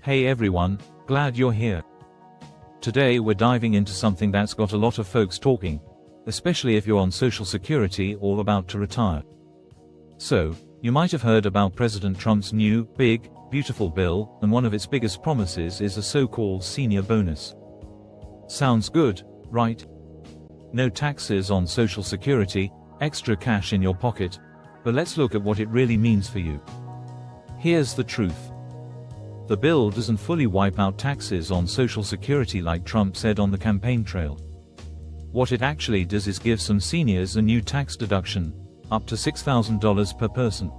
Hey everyone, glad you're here. Today we're diving into something that's got a lot of folks talking, especially if you're on Social Security or about to retire. So, you might have heard about President Trump's new, big, beautiful bill, and one of its biggest promises is a so-called senior bonus. Sounds good, right? No taxes on Social Security, extra cash in your pocket, but let's look at what it really means for you. Here's the truth. The bill doesn't fully wipe out taxes on Social Security like Trump said on the campaign trail. What it actually does is give some seniors a new tax deduction, up to $6,000 per person.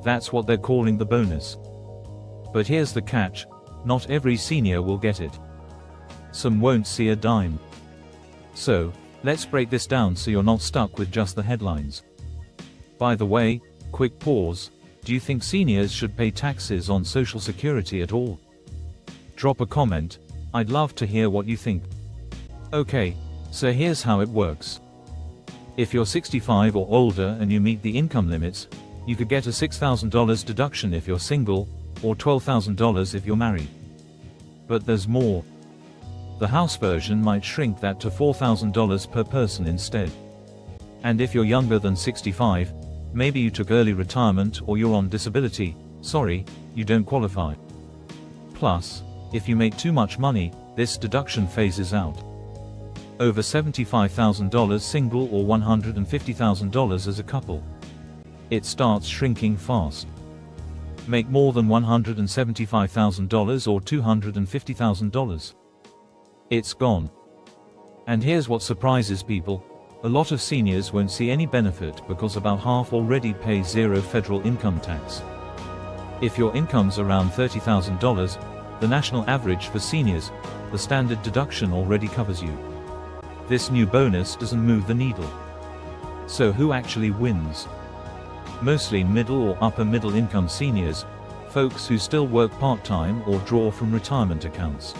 That's what they're calling the bonus. But here's the catch, not every senior will get it. Some won't see a dime. So, let's break this down so you're not stuck with just the headlines. By the way, quick pause. Do you think seniors should pay taxes on Social Security at all? Drop a comment, I'd love to hear what you think. Okay, so here's how it works. If you're 65 or older and you meet the income limits, you could get a $6,000 deduction if you're single, or $12,000 if you're married. But there's more. The House version might shrink that to $4,000 per person instead. And if you're younger than 65, maybe you took early retirement or you're on disability, sorry, you don't qualify. Plus, if you make too much money, this deduction phases out. Over $75,000 single or $150,000 as a couple. It starts shrinking fast. Make more than $175,000 or $250,000. It's gone. And here's what surprises people. A lot of seniors won't see any benefit because about half already pay zero federal income tax. If your income's around $30,000, the national average for seniors, the standard deduction already covers you. This new bonus doesn't move the needle. So who actually wins? Mostly middle or upper middle income seniors, folks who still work part-time or draw from retirement accounts.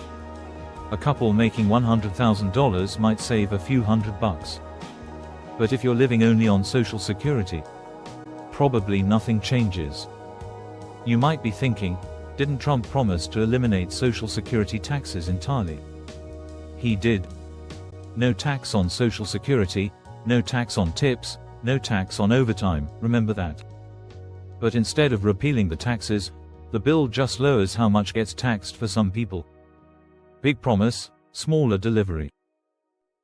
A couple making $100,000 might save a few $100. But if you're living only on Social Security, probably nothing changes. You might be thinking, didn't Trump promise to eliminate Social Security taxes entirely? He did. No tax on Social Security, no tax on tips, no tax on overtime, remember that. But instead of repealing the taxes, the bill just lowers how much gets taxed for some people. Big promise, smaller delivery.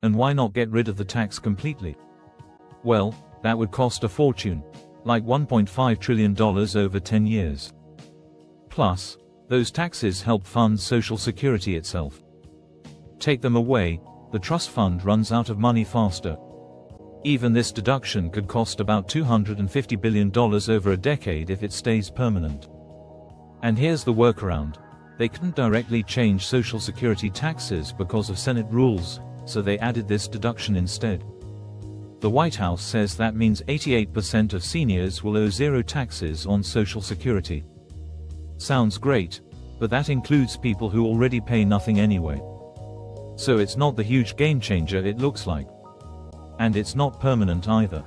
And why not get rid of the tax completely? Well, that would cost a fortune, like $1.5 trillion over 10 years. Plus, those taxes help fund Social Security itself. Take them away, the trust fund runs out of money faster. Even this deduction could cost about $250 billion over a decade if it stays permanent. And here's the workaround. They couldn't directly change Social Security taxes because of Senate rules, so they added this deduction instead. The White House says that means 88% of seniors will owe zero taxes on Social Security. Sounds great, but that includes people who already pay nothing anyway. So it's not the huge game changer it looks like. And it's not permanent either.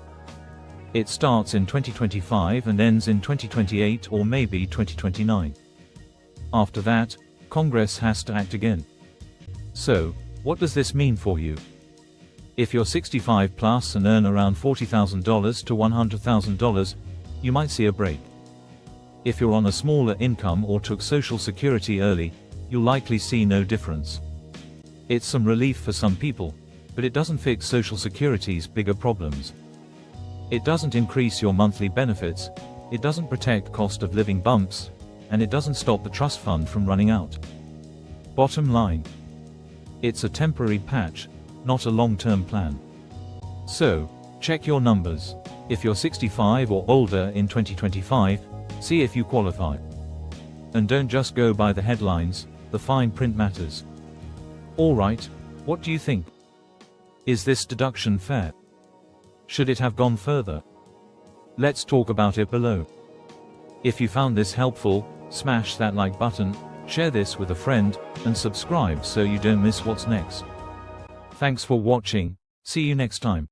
It starts in 2025 and ends in 2028 or maybe 2029. After that, Congress has to act again. So, what does this mean for you? If you're 65 plus and earn around $40,000 to $100,000, you might see a break. If you're on a smaller income or took Social Security early, you'll likely see no difference. It's some relief for some people, but it doesn't fix Social Security's bigger problems. It doesn't increase your monthly benefits, it doesn't protect cost of living bumps, and it doesn't stop the trust fund from running out. Bottom line. It's a temporary patch, not a long-term plan. So, check your numbers. If you're 65 or older in 2025, see if you qualify. And don't just go by the headlines, the fine print matters. Alright, what do you think? Is this deduction fair? Should it have gone further? Let's talk about it below. If you found this helpful, smash that like button, share this with a friend, and subscribe so you don't miss what's next. Thanks for watching, see you next time.